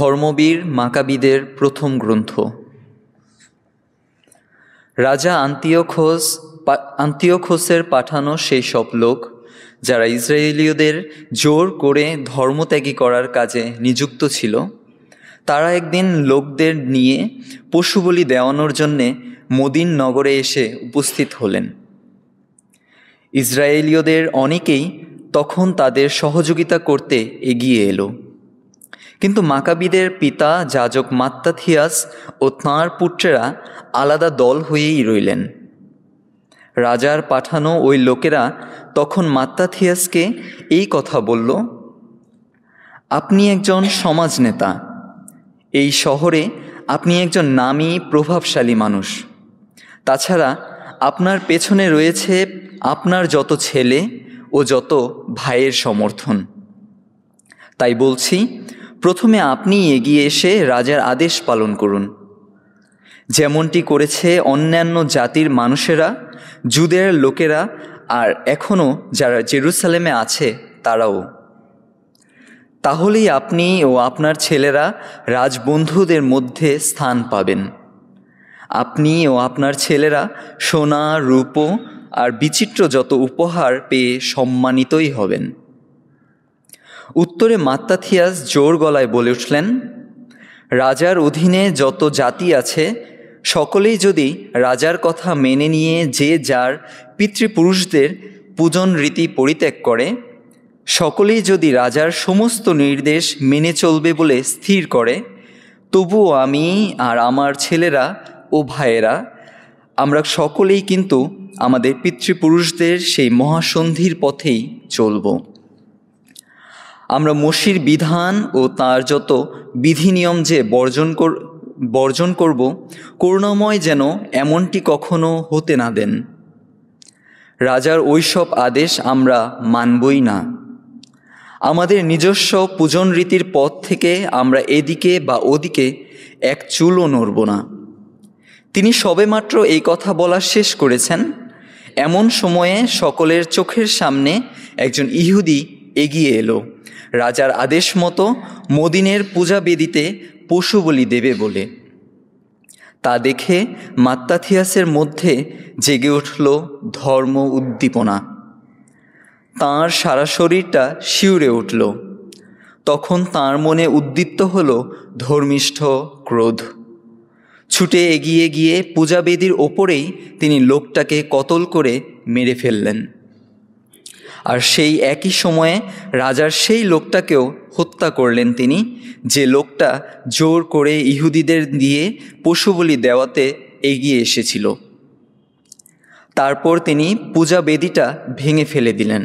ধর্মবীর মাকাবিদের প্রথম গ্রন্থ। রাজা আন্তিওখোসের পাঠানো সেই সব লোক যারা ইসরায়েলীয়দের জোর করে ধর্মত্যাগী করার কাজে নিযুক্ত ছিল, তারা একদিন লোকদের নিয়ে পশু বলি দেওয়ানোর জন্যে মদিন নগরে এসে উপস্থিত হলেন। ইসরায়েলীয়দের অনেকেই তখন তাদের সহযোগিতা করতে এগিয়ে এলো, কিন্তু মাকাবিদের পিতা যাজক মাত্তাথিয়াস ও তাঁর পুত্রেরা আলাদা দল হয়েই রইলেন। রাজার পাঠানো ওই লোকেরা তখন মাত্তাথিয়াসকে এই কথা বলল, আপনি একজন সমাজ নেতা, এই শহরে আপনি একজন নামী প্রভাবশালী মানুষ। তাছাড়া আপনার পেছনে রয়েছে আপনার যত ছেলে ও যত ভাইয়ের সমর্থন। তাই বলছি, প্রথমে আপনি এগিয়ে এসে রাজার আদেশ পালন করুন, যেমনটি করেছে অন্যান্য জাতির মানুষেরা, জুদের লোকেরা, আর এখনও যারা জেরুসালেমে আছে তারাও। তাহলেই আপনি ও আপনার ছেলেরা রাজবন্ধুদের মধ্যে স্থান পাবেন। আপনি ও আপনার ছেলেরা সোনা, রূপো আর বিচিত্র যত উপহার পেয়ে সম্মানিতই হবেন। উত্তরে মাত্তাথিয়াস জোর গলায় বলে উঠলেন, রাজার অধীনে যত জাতি আছে সকলেই যদি রাজার কথা মেনে নিয়ে যে যার পিতৃপুরুষদের পূজন রীতি পরিত্যাগ করে, সকলেই যদি রাজার সমস্ত নির্দেশ মেনে চলবে বলে স্থির করে, তবুও আমি আর আমার ছেলেরা ও ভাইয়েরা আমরা সকলেই কিন্তু আমাদের পিতৃপুরুষদের সেই মহাসন্ধির পথেই চলব। আমরা মোশির বিধান ও তার যত বিধিনিয়ম যে বর্জন করব, করুণাময় যেন এমনটি কখনো হতে না দেন। রাজার ওইসব আদেশ আমরা মানবই না। আমাদের নিজস্ব পূজন রীতির পথ থেকে আমরা এদিকে বা ওদিকে এক চুলও নড়ব না। তিনি সবেমাত্র এই কথা বলা শেষ করেছেন, এমন সময়ে সকলের চোখের সামনে একজন ইহুদি এগিয়ে এলো রাজার আদেশ মতো মদিনের পূজা বেদিতে পশু বলি দেবে বলে। তা দেখে মাত্তাথিয়াসের মধ্যে জেগে উঠল ধর্ম উদ্দীপনা। তাঁর সারা শরীরটা শিউরে উঠল। তখন তাঁর মনে উদ্দীপ্ত হল ধর্মিষ্ঠ ক্রোধ। ছুটে এগিয়ে গিয়ে পূজাবেদির ওপরেই তিনি লোকটাকে কতল করে মেরে ফেললেন। আর সেই একই সময়ে রাজার সেই লোকটাকেও হত্যা করলেন তিনি, যে লোকটা জোর করে ইহুদিদের দিয়ে পশু বলি দেওয়াতে এগিয়ে এসেছিল। তারপর তিনি পূজা বেদিটা ভেঙে ফেলে দিলেন।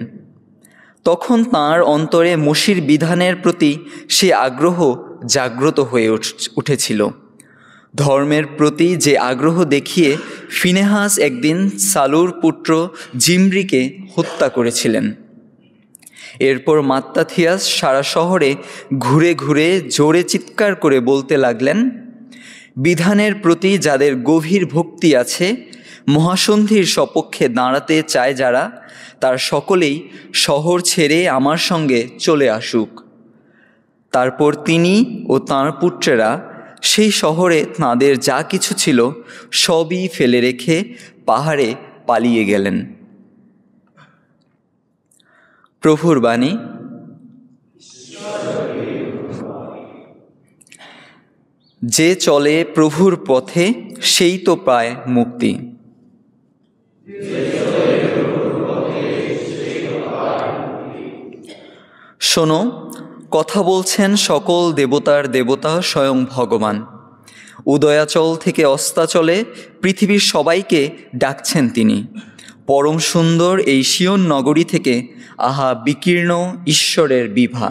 তখন তাঁর অন্তরে মোশির বিধানের প্রতি সে আগ্রহ জাগ্রত হয়ে উঠেছিল। ধর্মের প্রতি যে আগ্রহ দেখিয়ে ফিনেহাস একদিন সালুর পুত্র জিমরিকে হত্যা করেছিলেন। এরপর মাত্তাথিয়াস সারা শহরে ঘুরে ঘুরে জোরে চিৎকার করে বলতে লাগলেন, বিধানের প্রতি যাদের গভীর ভক্তি আছে, মহাসন্ধির সপক্ষে দাঁড়াতে চায় যারা, তার সকলেই শহর ছেড়ে আমার সঙ্গে চলে আসুক। তারপর তিনি ও তাঁর পুত্রেরা সেই শহরে তাঁদের যা কিছু ছিল সবই ফেলে রেখে পাহাড়ে পালিয়ে গেলেন। প্রভুর বাণী। যে চলে প্রভুর পথে সেই তো পায় মুক্তি। শোনো, কথা বলছেন সকল দেবতার দেবতা স্বয়ং ভগবান। উদয়াচল থেকে অস্তাচলে পৃথিবীর সবাইকে ডাকছেন তিনি। পরম সুন্দর এই সিয়ন নগরী থেকে আহা বিকীর্ণ ঈশ্বরের বিভা।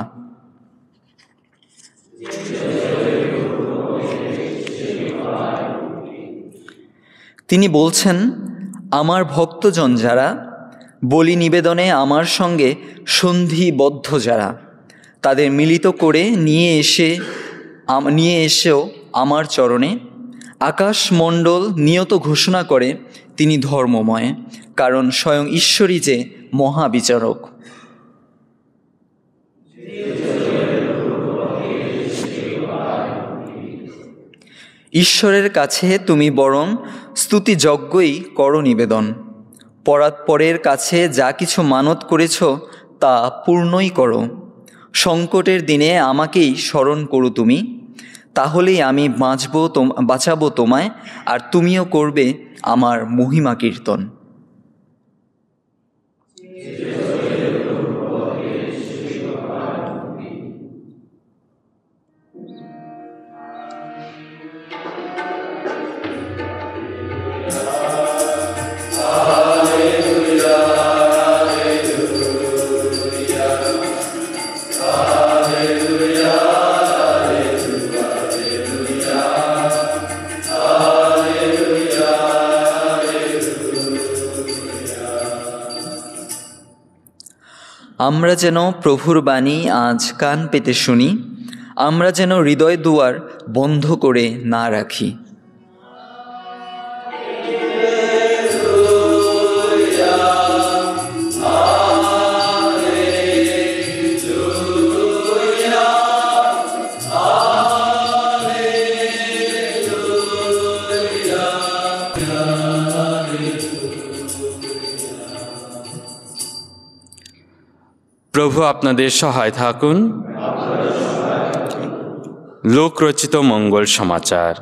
তিনি বলছেন, আমার ভক্তজন যারা, বলি নিবেদনে আমার সঙ্গে সন্ধিবদ্ধ যারা, তাদের মিলিত করে নিয়ে এসেও আমার চরণে। আকাশমণ্ডল নিয়ত ঘোষণা করে তিনি ধর্মময়, কারণ স্বয়ং ঈশ্বরই যে মহাবিচারক। ঈশ্বরের কাছে তুমি বরং স্তুতিযজ্ঞই করো নিবেদন। পরাৎপরের কাছে যা কিছু মানত করেছ তা পূর্ণই করো। সংকটের দিনে আমাকেই স্মরণ করো তুমি, তাহলেই আমি বাঁচাবো তোমায়, আর তুমিও করবে আমার মহিমা কীর্তন। আমরা যেন প্রভুর বাণী আজ কান পেতে শুনি, আমরা যেন হৃদয় দুয়ার বন্ধ করে না রাখি। প্রভু আপনাদের সহায় থাকুন। লোকরচিত মঙ্গল সমাচার।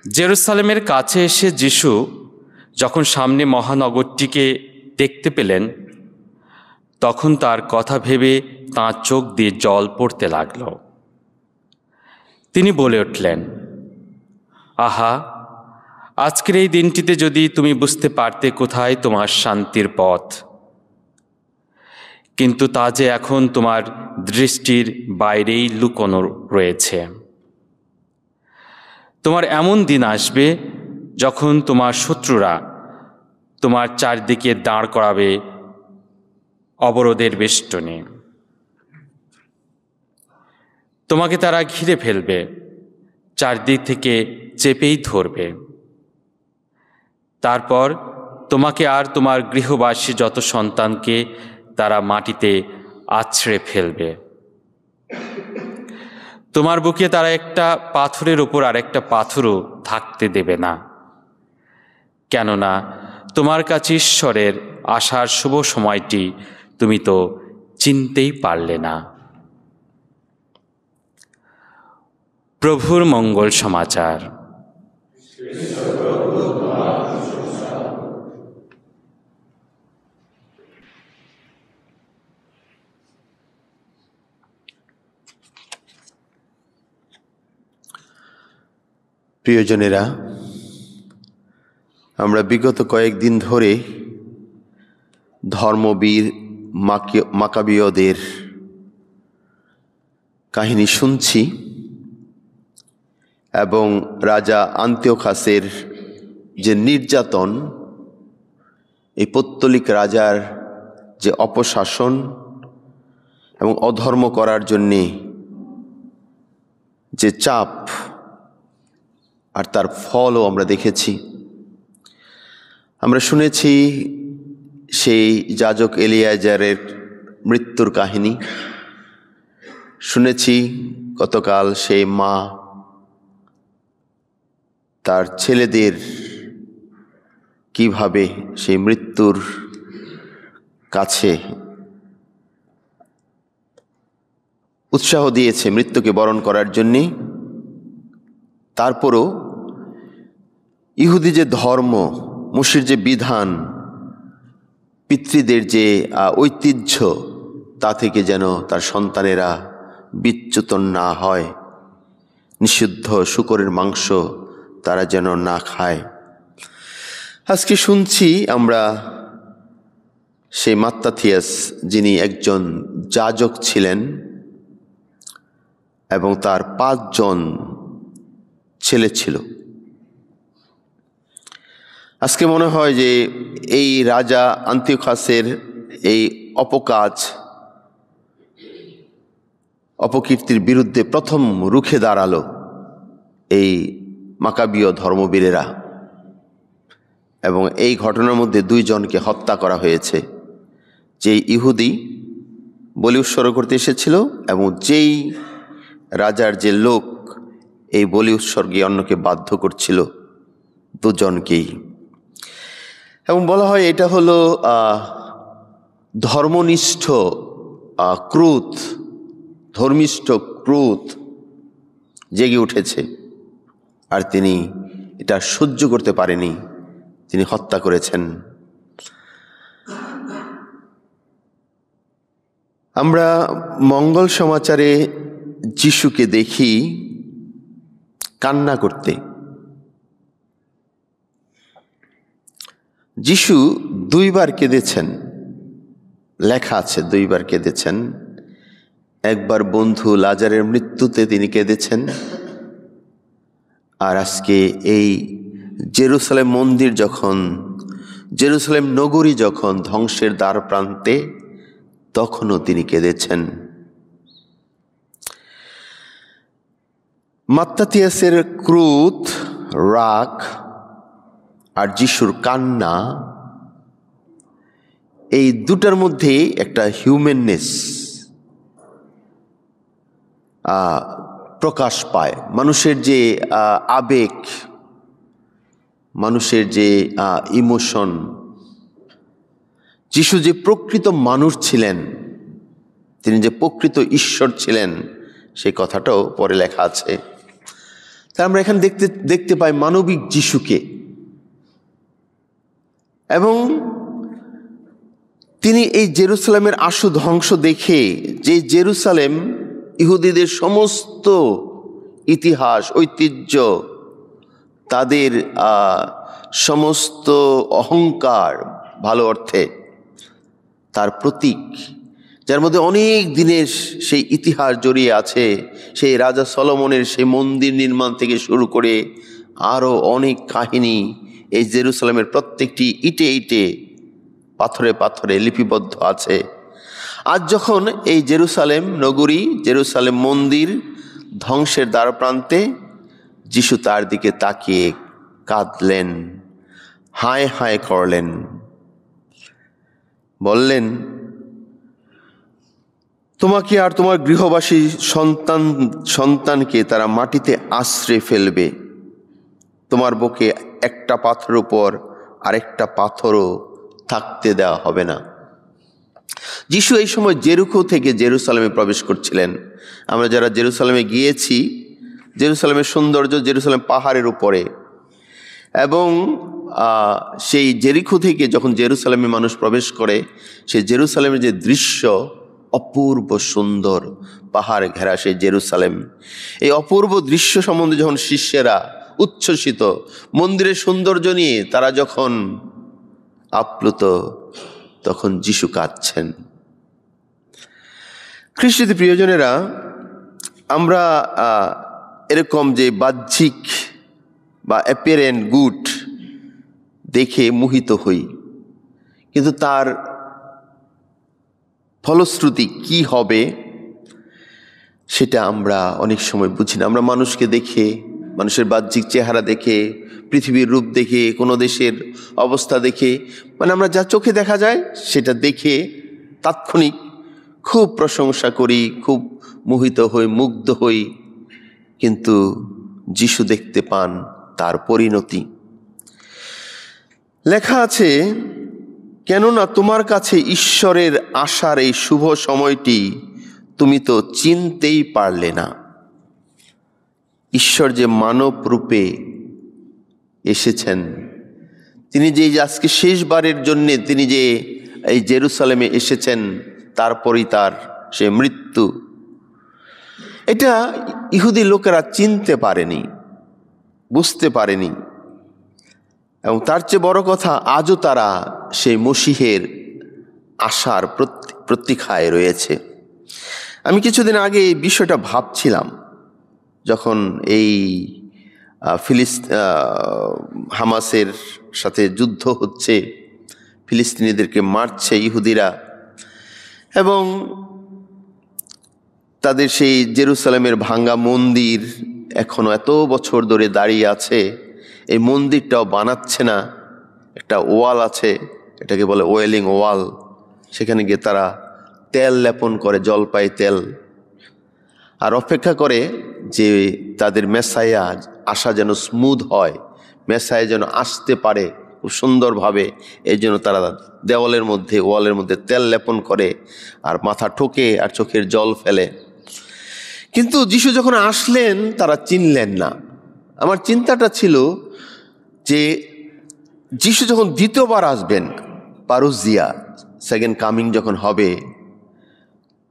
জেরুসালেমের কাছে এসে যিশু যখন সামনে মহানগরটিকে দেখতে পেলেন, তখন তার কথা ভেবে তাঁর চোখ দিয়ে জল পড়তে লাগল। তিনি বলে উঠলেন, আহা, আজকের এই দিনটিতে যদি তুমি বুঝতে পারতে কোথায় তোমার শান্তির পথ, কিন্তু তা যে এখন তোমার দৃষ্টির বাইরেই লুকোনো রয়েছে। তোমার এমন দিন আসবে যখন তোমার শত্রুরা তোমার চারদিকে দাঁড় করাবে অবরোধের বেষ্টনে। তোমাকে তারা ঘিরে ফেলবে, চারদিক থেকে চেপেই ধরবে। তারপর তোমাকে আর তোমার গৃহবাসী যত সন্তানকে তারা মাটিতে আছড়ে ফেলবে। তোমার বুকে তারা একটা পাথরের ওপর আরেকটা পাথরও থাকতে দেবে না, কেননা তোমার কাছে ঈশ্বরের আসার শুভ সময়টি তুমি তো চিনতেই পারলে না। প্রভুর মঙ্গল সমাচার। প্রিয়জনেরা, আমরা বিগত কয়েকদিন ধরে ধর্মবীর মাকাবীয়দের কাহিনী শুনছি এবং রাজা আন্তিওখাসের যে নির্যাতন, এই পৌত্তলিক রাজার যে অপশাসন এবং অধর্ম করার জন্যে যে চাপ, আর তার ফলও আমরা দেখেছি। আমরা শুনেছি সেই যাজক এলিয়াজারের মৃত্যুর কাহিনী, শুনেছি গতকাল সেই মা তার ছেলেদের কিভাবে সেই মৃত্যুর কাছে উৎসাহ দিয়েছে মৃত্যুকে বরণ করার জন্যে। তারপরও ইহুদি যে ধর্ম, মুশির যে বিধান, পিতৃদের যে ঐতিহ্য, তা থেকে যেন তার সন্তানেরা বিচ্যুত না হয়, নিষিদ্ধ শূকরের মাংস তারা যেন না খায়। আজকে শুনছি আমরা সেই মাত্তাথিয়াস, যিনি একজন যাজক ছিলেন এবং তার 5 জন ছেলে ছিল। আজকে মনে হয় যে এই রাজা আন্তিওখাসের এই অপকাজ, অপকীর্তির বিরুদ্ধে প্রথম রুখে দাঁড়ালো এই মাকাবীয় ধর্মবীরেরা, এবং এই ঘটনার মধ্যে 2 জনকে হত্যা করা হয়েছে, যে ইহুদি বলি উৎসর্গ করতে এসেছিল, এবং যেই রাজার যে লোক এই বলি উৎসর্গে অন্যকে বাধ্য করছিল, দুজনকেই। এবং বলা হয় এটা হলো ধর্মনিষ্ঠ ক্রোধ, ধর্মিষ্ঠ ক্রোধ জেগে উঠেছে, আর তিনি এটা সহ্য করতে পারেনি, তিনি হত্যা করেছেন। আমরা মঙ্গল সমাচারে যিশুকে দেখি কান্না করতে। যিশু দুইবার কেঁদেছেন, লেখা আছে দুইবার কেঁদেছেন। একবার বন্ধু লাজারের মৃত্যুতে তিনি কেঁদেছেন, আর আজকে এই জেরুসালেম মন্দির যখন, জেরুসালেম নগরী যখন ধ্বংসের দ্বার প্রান্তে, তখনও তিনি কেঁদেছেন। মাত্তাথিয়াসের ক্রোধ, রাগ আর যিশুর কান্না, এই দুটার মধ্যে একটা হিউম্যাননেস প্রকাশ পায়। মানুষের যে আবেগ, মানুষের যে ইমোশন। যিশু যে প্রকৃত মানুষ ছিলেন, তিনি যে প্রকৃত ঈশ্বর ছিলেন, সেই কথাটাও পরে লেখা আছে। তা আমরা এখানে দেখতে পাই মানবিক যিশুকে, এবং তিনি এই জেরুসালেমের আশু ধ্বংস দেখে, যে জেরুসালেম ইহুদিদের সমস্ত ইতিহাস, ঐতিহ্য, তাদের সমস্ত অহংকার, ভালো অর্থে তার প্রতীক, যার মধ্যে অনেক দিনের সেই ইতিহাস জড়িয়ে আছে, সেই রাজা সলোমনের সেই মন্দির নির্মাণ থেকে শুরু করে আরও অনেক কাহিনী এই জেরুসালেমের প্রত্যেকটি ইটে ইটে, পাথরে পাথরে লিপিবদ্ধ আছে। আজ যখন এই জেরুসালেম নগরী, জেরুসালেম মন্দির ধ্বংসের দ্বার প্রান্তে, যিশু তার দিকে তাকিয়ে কাঁদলেন, হায় হায় করলেন, বললেন, তোমাকে আর তোমার গৃহবাসী সন্তানকে তারা মাটিতে আশ্রয় ফেলবে, তোমার বুকে একটা পাথরের উপর আরেকটা পাথরও থাকতে দেওয়া হবে না। যিশু এই সময় জেরিকো থেকে জেরুসালেমে প্রবেশ করছিলেন। আমরা যারা জেরুসালেমে গিয়েছি, জেরুসালেমের সৌন্দর্য, জেরুসালেম পাহাড়ের উপরে, এবং সেই জেরিকো থেকে যখন জেরুসালেমে মানুষ প্রবেশ করে, সেই জেরুসালেমের যে দৃশ্য অপূর্ব সুন্দর, পাহাড় ঘেরা সেই জেরুসালেম, এই অপূর্ব দৃশ্য সম্বন্ধে যখন শিষ্যেরা উচ্ছ্বসিত, মন্দিরের সৌন্দর্য নিয়ে তারা যখন আপ্লুত, তখন যিশু কাঁদছেন। খ্রিস্টীয় প্রিয়জনেরা, আমরা এরকম যে বাহ্যিক বা অ্যাপিয়ারেন্ট গুড দেখে মোহিত হই, কিন্তু তার ফলশ্রুতি কি হবে সেটা আমরা অনেক সময় বুঝি না। আমরা মানুষকে দেখে, মানুষের বাহ্যিক চেহারা দেখে, পৃথিবীর রূপ দেখে, কোনো দেশের অবস্থা দেখে, মানে আমরা যা চোখে দেখা যায় সেটা দেখে তাৎক্ষণিক খুব প্রশংসা করি, খুব মোহিত হই, মুগ্ধ হই, কিন্তু যিশু দেখতে পান তার পরিণতি। লেখা আছে, কেননা তোমার কাছে ঈশ্বরের আসার এই শুভ সময়টি তুমি তো চিনতেই পারলে না। ঈশ্বর যে মানব রূপে এসেছেন, তিনি যে আজকে শেষবারের জন্যে তিনি যে এই জেরুসালেমে এসেছেন, তারপরই তার সে মৃত্যু, এটা ইহুদি লোকেরা চিনতে পারেনি, বুঝতে পারেনি। এবং তার চেয়ে বড় কথা, আজও তারা সেই মসিহের আশার প্রতীক্ষায় রয়েছে। আমি কিছুদিন আগে এই বিষয়টা ভাবছিলাম, যখন এই হামাসের সাথে যুদ্ধ হচ্ছে, ফিলিস্তিনিদেরকে মারছে ইহুদিরা, এবং তাদের সেই জেরুসালেমের ভাঙ্গা মন্দির এখনো এত বছর ধরে দাঁড়িয়ে আছে। এই মন্দিরটাও বানাচ্ছে না, একটা ওয়াল আছে, এটাকে বলে ওয়েলিং ওয়াল, সেখানে গিয়ে তারা তেল লেপন করে, জলপাই তেল, আর অপেক্ষা করে যে তাদের মেসায়া আসা যেন স্মুথ হয়, মেসায়া যেন আসতে পারে খুব সুন্দরভাবে। এই জন্য তারা ওয়ালের মধ্যে তেল লেপন করে আর মাথা ঠোকে আর চোখের জল ফেলে। কিন্তু যিশু যখন আসলেন তারা চিনলেন না। আমার চিন্তাটা ছিল যে যিশু যখন দ্বিতীয়বার আসবেন, পারুজিয়া, সেকেন্ড কামিং যখন হবে,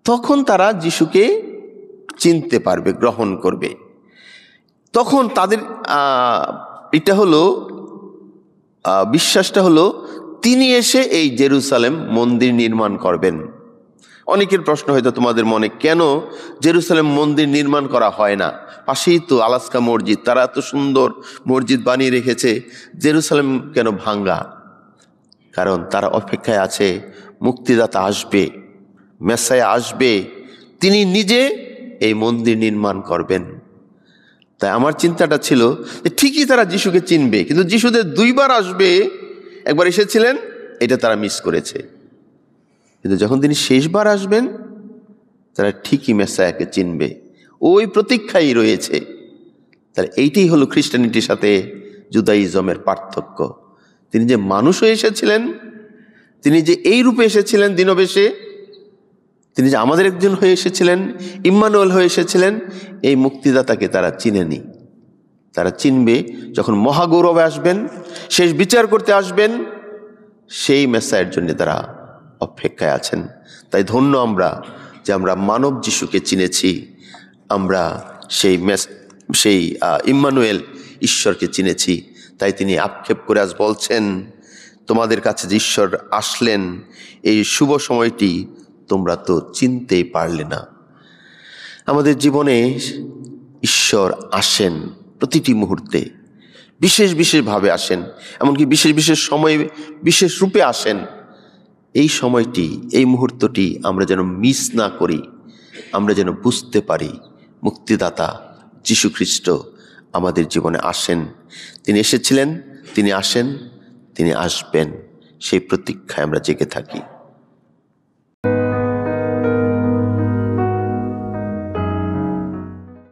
তখন তারা যিশুকে চিনতে পারবে, গ্রহণ করবে। তখন তাদের এটা হলো বিশ্বাসটা হলো তিনি এসে এই জেরুসালেম মন্দির নির্মাণ করবেন। অনেকের প্রশ্ন হয়তো তোমাদের মনে, কেন জেরুসালেম মন্দির নির্মাণ করা হয় না? পাশেই তো আলাস্কা মসজিদ, তারা এত সুন্দর মসজিদ বানিয়ে রেখেছে, জেরুসালেম কেন ভাঙ্গা? কারণ তারা অপেক্ষায় আছে মুক্তিদাতা আসবে, মেসায়া আসবে, তিনি নিজে এই মন্দির নির্মাণ করবেন। তাই আমার চিন্তাটা ছিল যে ঠিকই তারা যিশুকে চিনবে, কিন্তু যিশুদের দুইবার আসবে, একবার এসেছিলেন, এটা তারা মিস করেছে। কিন্তু যখন তিনি শেষবার আসবেন তারা ঠিকই মেসায়াকে চিনবে, ওই প্রতীক্ষাই রয়েছে। তাহলে এইটাই হলো খ্রিস্টানিটির সাথে জুদাইজমের পার্থক্য। তিনি যে মানুষ হয়ে এসেছিলেন, তিনি যে এই রূপে এসেছিলেন দিনবেশে, তিনি যে আমাদের একজন হয়ে এসেছিলেন, ইম্মানুয়েল হয়ে এসেছিলেন, এই মুক্তিদাতাকে তারা চিনেনি। তারা চিনবে যখন মহাগৌরবে আসবেন, শেষ বিচার করতে আসবেন, সেই মেসায়ের জন্য তারা অপেক্ষায় আছেন। তাই ধন্য আমরা যে আমরা মানব যিশুকে চিনেছি, আমরা সেই ইম্মানুয়েল ঈশ্বরকে চিনেছি। তাই তিনি আক্ষেপ করে আজ বলছেন, তোমাদের কাছে যে ঈশ্বর আসলেন এই শুভ সময়টি তোমরা তো চিনতেই পারলে না। আমাদের জীবনে ঈশ্বর আসেন প্রতিটি মুহূর্তে, বিশেষ বিশেষভাবে আসেন, এমনকি বিশেষ বিশেষ সময়ে বিশেষ রূপে আসেন। এই সময়টি, এই মুহূর্তটি আমরা যেন মিস না করি, আমরা যেন বুঝতে পারি মুক্তিদাতা যীশু খ্রিস্ট আমাদের জীবনে আসেন। তিনি এসেছিলেন, তিনি আসেন, তিনি আসবেন, সেই প্রতীক্ষায় আমরা জেগে থাকি।